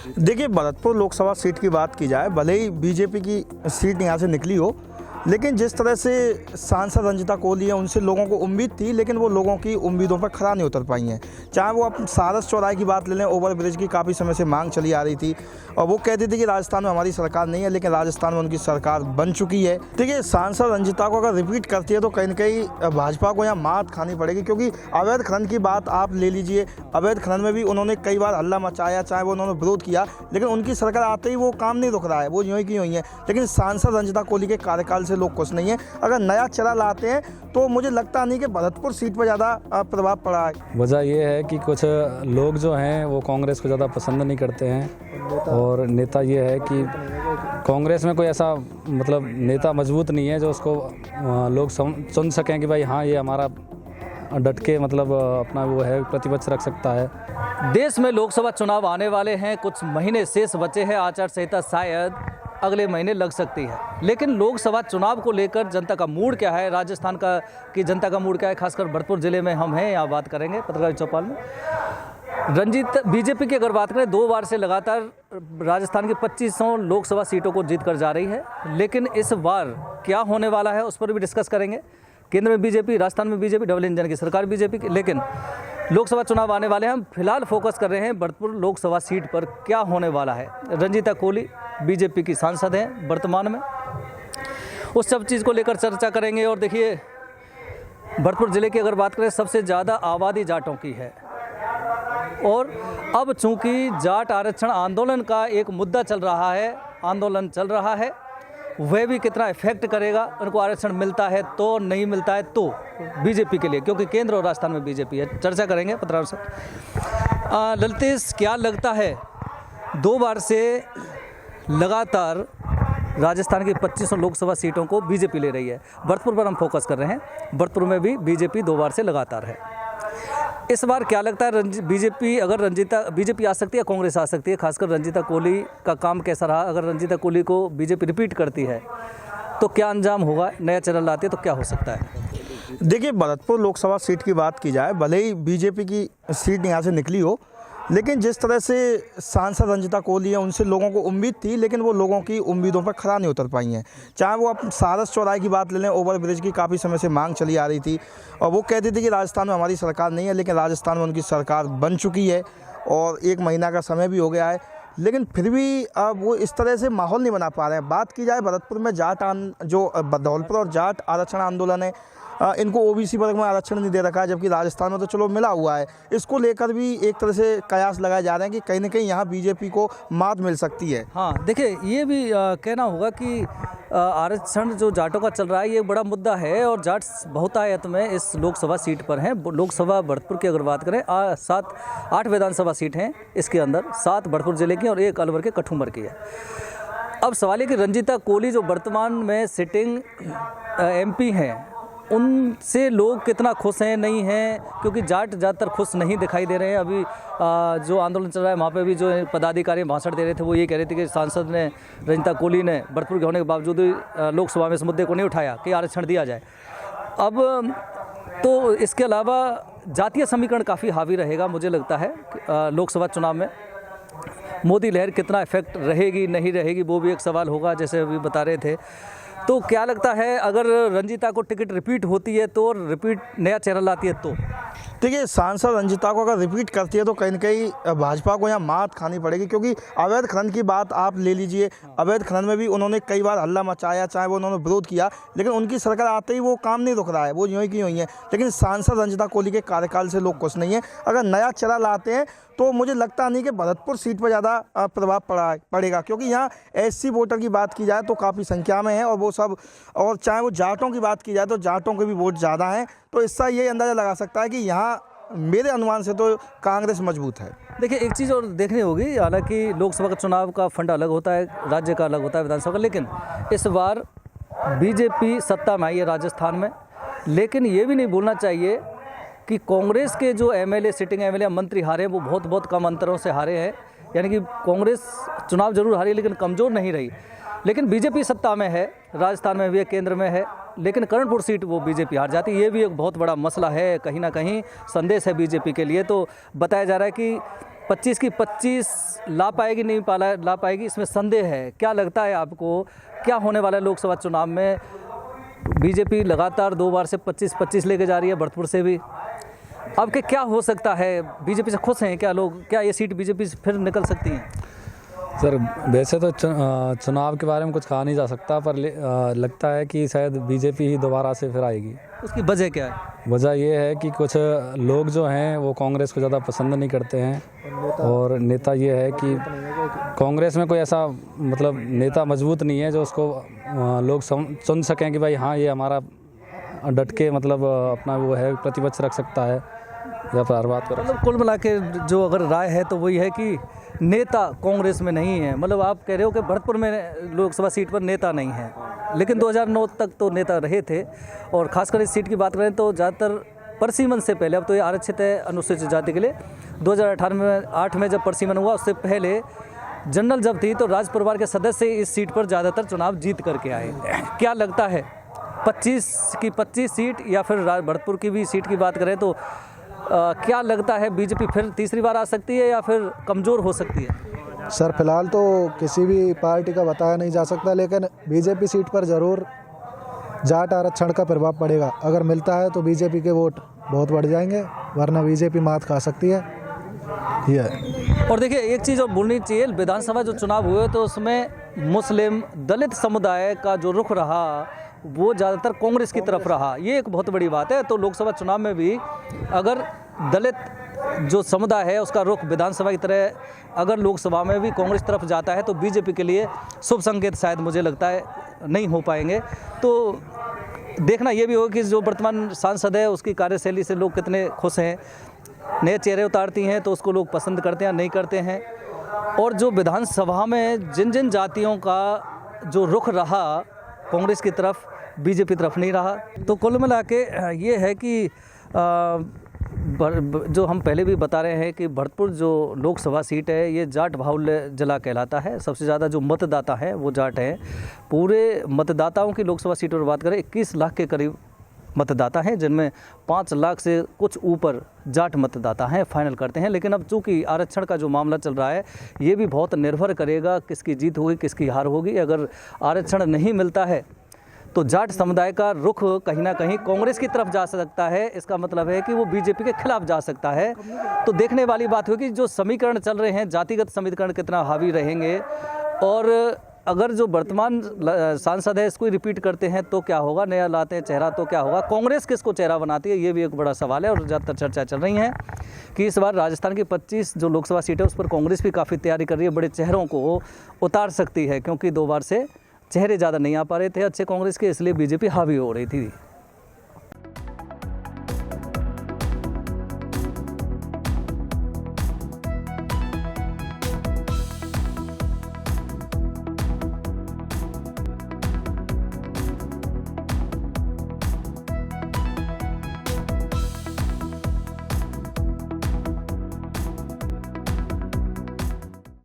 देखिए, भरतपुर लोकसभा सीट की बात की जाए, भले ही बीजेपी की सीट यहाँ से निकली हो, लेकिन जिस तरह से सांसद रंजिता कोहली है, उनसे लोगों को उम्मीद थी, लेकिन वो लोगों की उम्मीदों पर खरा नहीं उतर पाई हैं। चाहे वो आप सारस चौराहे की बात ले लें, ओवर ब्रिज की काफ़ी समय से मांग चली आ रही थी और वो कहती थी कि राजस्थान में हमारी सरकार नहीं है, लेकिन राजस्थान में उनकी सरकार बन चुकी है। देखिए, सांसद रंजिता को अगर रिपीट करती है तो कहीं ना कहीं भाजपा को यहाँ मात खानी पड़ेगी, क्योंकि अवैध खनन की बात आप ले लीजिए। अवैध खनन में भी उन्होंने कई बार हल्ला मचाया, चाहे वो उन्होंने विरोध किया, लेकिन उनकी सरकार आते ही वो काम नहीं रुक रहा है, वो यूँ ही की यूँ ही है। लेकिन सांसद रंजिता कोहली के कार्यकाल से लोग खुश नहीं है। अगर नया चेहरा लाते हैं तो मुझे लगता नहीं कि भरतपुर सीट पर ज़्यादा प्रभाव पड़ा है। वजह ये है कि कुछ लोग जो हैं वो कांग्रेस को ज़्यादा पसंद नहीं करते हैं, और नेता ये है कि कांग्रेस में कोई ऐसा मतलब नेता मजबूत नहीं है जो उसको लोग चुन सकें कि भाई हाँ ये हमारा डट के मतलब अपना वो है प्रतिपक्ष रख सकता है। देश में लोकसभा चुनाव आने वाले हैं, कुछ महीने शेष बचे हैं, आचार संहिता शायद अगले महीने लग सकती है, लेकिन लोकसभा चुनाव को लेकर जनता का मूड क्या है, राजस्थान की जनता का मूड क्या है, खासकर भरतपुर जिले में हम हैं, यहाँ बात करेंगे पत्रकार चौपाल में। बीजेपी की अगर बात करें, 2 बार से लगातार राजस्थान की 2500 लोकसभा सीटों को जीत कर जा रही है, लेकिन इस बार क्या होने वाला है उस पर भी डिस्कस करेंगे। केंद्र में बीजेपी, राजस्थान में बीजेपी, डबल इंजन की सरकार बीजेपी की, लेकिन लोकसभा चुनाव आने वाले हैं। हम फिलहाल फोकस कर रहे हैं भरतपुर लोकसभा सीट पर क्या होने वाला है। रंजिता कोहली बीजेपी की सांसद हैं वर्तमान में, उस सब चीज़ को लेकर चर्चा करेंगे। और देखिए, भरतपुर ज़िले की अगर बात करें, सबसे ज़्यादा आबादी जाटों की है, और अब चूंकि जाट आरक्षण आंदोलन का एक मुद्दा चल रहा है, आंदोलन चल रहा है, वह भी कितना इफेक्ट करेगा, उनको आरक्षण मिलता है तो नहीं मिलता है तो बीजेपी के लिए, क्योंकि केंद्र और राजस्थान में बीजेपी है। चर्चा करेंगे पत्रकार से। ललितेश, क्या लगता है 2 बार से लगातार राजस्थान की 2500 लोकसभा सीटों को बीजेपी ले रही है, भरतपुर पर हम फोकस कर रहे हैं, भरतपुर में भी बीजेपी 2 बार से लगातार है। इस बार क्या लगता है, बीजेपी आ सकती है, कांग्रेस आ सकती है, खासकर रंजिता कोहली का काम कैसा रहा? अगर रंजिता कोहली को बीजेपी रिपीट करती है तो क्या अंजाम होगा, नया चेहरा लाती है तो क्या हो सकता है? देखिए, भरतपुर लोकसभा सीट की बात की जाए, भले ही बीजेपी की सीट यहाँ से निकली हो, लेकिन जिस तरह से सांसद रंजिता कोहली है, उनसे लोगों को उम्मीद थी, लेकिन वो लोगों की उम्मीदों पर खरा नहीं उतर पाई हैं। चाहे वो आप सारस चौराहे की बात ले लें, ओवर ब्रिज की काफ़ी समय से मांग चली आ रही थी और वो कहती थी कि राजस्थान में हमारी सरकार नहीं है, लेकिन राजस्थान में उनकी सरकार बन चुकी है और 1 महीना का समय भी हो गया है, लेकिन फिर भी अब वो इस तरह से माहौल नहीं बना पा रहे हैं। बात की जाए भरतपुर में जो धौलपुर और जाट आरक्षण आंदोलन है, इनको ओबीसी वर्ग में आरक्षण नहीं दे रखा है, जबकि राजस्थान में तो चलो मिला हुआ है। इसको लेकर भी एक तरह से कयास लगाए जा रहे हैं कि कहीं ना कहीं यहाँ बीजेपी को मात मिल सकती है। हाँ, देखिए, ये भी कहना होगा कि आरक्षण जो जाटों का चल रहा है, ये बड़ा मुद्दा है, और जाट बहुतायत में इस लोकसभा सीट पर हैं। लोकसभा भरतपुर की अगर बात करें, 8 विधानसभा सीट हैं, इसके अंदर 7 भरतपुर जिले की और 1 अलवर के कठुमर की है। अब सवाल है कि रंजिता कोहली जो वर्तमान में सिटिंग MP हैं, उनसे लोग कितना खुश हैं, नहीं हैं, क्योंकि जाट ज़्यादातर खुश नहीं दिखाई दे रहे हैं। अभी जो आंदोलन चल रहा है, वहाँ पे भी जो पदाधिकारी भाषण दे रहे थे, वो ये कह रहे थे कि सांसद ने, रंजिता कोहली ने भरतपुर के होने के बावजूद लोकसभा में इस मुद्दे को नहीं उठाया कि आरक्षण दिया जाए। अब तो इसके अलावा जातीय समीकरण काफ़ी हावी रहेगा, मुझे लगता है लोकसभा चुनाव में। मोदी लहर कितना इफेक्ट रहेगी, नहीं रहेगी, वो भी एक सवाल होगा, जैसे अभी बता रहे थे। तो क्या लगता है, अगर रंजिता को टिकट रिपीट होती है तो रिपीट नया चेहरा लाती है तो? देखिए, सांसद रंजिता को अगर रिपीट करती है तो कहीं ना कहीं भाजपा को यहाँ मात खानी पड़ेगी, क्योंकि अवैध खनन की बात आप ले लीजिए। अवैध खनन में भी उन्होंने कई बार हल्ला मचाया, चाहे वो उन्होंने विरोध किया, लेकिन उनकी सरकार आते ही वो काम नहीं रुक रहा है, वो यूँ ही की यूँ ही है। लेकिन सांसद रंजिता कोहली के कार्यकाल से लोग खुश नहीं है। अगर नया चेहरा लाते हैं तो मुझे लगता नहीं कि भरतपुर सीट पर ज़्यादा प्रभाव पड़ेगा, क्योंकि यहाँ SC वोटर की बात की जाए तो काफ़ी संख्या में है, और वो सब, और चाहे वो जाटों की बात की जाए तो जाटों के भी वोट ज़्यादा हैं। तो इससे ये अंदाज़ा लगा सकता है कि यहाँ मेरे अनुमान से तो कांग्रेस मजबूत है। देखिए, एक चीज़ और देखनी होगी, हालांकि लोकसभा का चुनाव का फंड अलग होता है, राज्य का अलग होता है, विधानसभा का, लेकिन इस बार बीजेपी सत्ता में आई है राजस्थान में। लेकिन ये भी नहीं भूलना चाहिए कि कांग्रेस के जो MLA, सिटिंग MLA, मंत्री हारे, वो बहुत कम अंतरों से हारे हैं, यानी कि कांग्रेस चुनाव जरूर हारी लेकिन कमज़ोर नहीं रही। लेकिन बीजेपी सत्ता में है, राजस्थान में भी है, केंद्र में है, लेकिन कर्णपुर सीट वो बीजेपी हार जाती है। ये भी एक बहुत बड़ा मसला है, कहीं ना कहीं संदेश है बीजेपी के लिए। तो बताया जा रहा है कि 25 की 25 ला पाएगी नहीं ला पाएगी, इसमें संदेह है। क्या लगता है आपको, क्या होने वाला है लोकसभा चुनाव में? बीजेपी लगातार 2 बार से 25-25 लेके जा रही है, भरतपुर से भी। अब के क्या हो सकता है? बीजेपी से खुश हैं क्या लोग? क्या ये सीट बीजेपी से फिर निकल सकती है? सर वैसे तो चुनाव के बारे में कुछ कहा नहीं जा सकता, पर लगता है कि शायद बीजेपी ही दोबारा से फिर आएगी। उसकी वजह क्या है? वजह ये है कि कुछ लोग जो हैं वो कांग्रेस को ज़्यादा पसंद नहीं करते हैं, और नेता ये है कि कांग्रेस में कोई ऐसा मतलब नेता मजबूत नहीं है जो उसको लोग चुन सकें कि भाई हाँ ये हमारा डट के मतलब अपना वो है प्रतिपक्ष रख सकता है या फिर बात कर। मतलब कुल मिला के जो अगर राय है तो वही है कि नेता कांग्रेस में नहीं है। मतलब आप कह रहे हो कि भरतपुर में लोकसभा सीट पर नेता नहीं है, लेकिन 2009 तक तो नेता रहे थे। और खासकर इस सीट की बात करें तो ज़्यादातर परसीमन से पहले, अब तो ये आरक्षित है अनुसूचित जाति के लिए, 2018 में जब परसीमन हुआ उससे पहले जनरल जब थी तो राज परिवार के सदस्य इस सीट पर ज़्यादातर चुनाव जीत करके आए। क्या लगता है 25 की 25 सीट या फिर भरतपुर की भी सीट की बात करें तो क्या लगता है बीजेपी फिर तीसरी बार आ सकती है या फिर कमज़ोर हो सकती है? सर फिलहाल तो किसी भी पार्टी का बताया नहीं जा सकता, लेकिन बीजेपी सीट पर ज़रूर जाट आरक्षण का प्रभाव पड़ेगा। अगर मिलता है तो बीजेपी के वोट बहुत बढ़ जाएंगे, वरना बीजेपी मात खा सकती है। ये और देखिए एक चीज़ और बोलनी चाहिए, विधानसभा जो चुनाव हुए तो उसमें मुस्लिम दलित समुदाय का जो रुख रहा वो ज़्यादातर कांग्रेस की तरफ रहा। ये एक बहुत बड़ी बात है। तो लोकसभा चुनाव में भी अगर दलित जो समुदाय है उसका रुख विधानसभा की तरह अगर लोकसभा में भी कांग्रेस तरफ जाता है तो बीजेपी के लिए शुभ संकेत शायद मुझे लगता है नहीं हो पाएंगे। तो देखना ये भी होगा कि जो वर्तमान सांसद है उसकी कार्यशैली से लोग कितने खुश हैं। नए चेहरे उतारती हैं तो उसको लोग पसंद करते हैं नहीं करते हैं। और जो विधानसभा में जिन जिन जातियों का जो रुख रहा कांग्रेस की तरफ, बीजेपी तरफ नहीं रहा। तो कुल मिला के ये है कि जो हम पहले भी बता रहे हैं कि भरतपुर जो लोकसभा सीट है ये जाट बाहुल्य जिला कहलाता है। सबसे ज़्यादा जो मतदाता हैं वो जाट हैं। पूरे मतदाताओं की लोकसभा सीट पर बात करें 21 लाख के करीब मतदाता हैं, जिनमें 5 लाख से कुछ ऊपर जाट मतदाता हैं, फाइनल करते हैं। लेकिन अब चूँकि आरक्षण का जो मामला चल रहा है ये भी बहुत निर्भर करेगा किसकी जीत होगी किसकी हार होगी। अगर आरक्षण नहीं मिलता है तो जाट समुदाय का रुख कहीं ना कहीं कांग्रेस की तरफ जा सकता है। इसका मतलब है कि वो बीजेपी के खिलाफ जा सकता है। तो देखने वाली बात होगी जो समीकरण चल रहे हैं जातिगत समीकरण कितना हावी रहेंगे, और अगर जो वर्तमान सांसद है इसको रिपीट करते हैं तो क्या होगा, नया लाते हैं चेहरा तो क्या होगा, कांग्रेस किसको चेहरा बनाती है, ये भी एक बड़ा सवाल है। और ज़्यादातर चर्चा चल रही है कि इस बार राजस्थान की 25 जो लोकसभा सीट है उस पर कांग्रेस भी काफ़ी तैयारी कर रही है, बड़े चेहरों को उतार सकती है, क्योंकि 2 बार से चेहरे ज़्यादा नहीं आ पा रहे थे अच्छे कांग्रेस के, इसलिए बीजेपी हावी हो रही थी।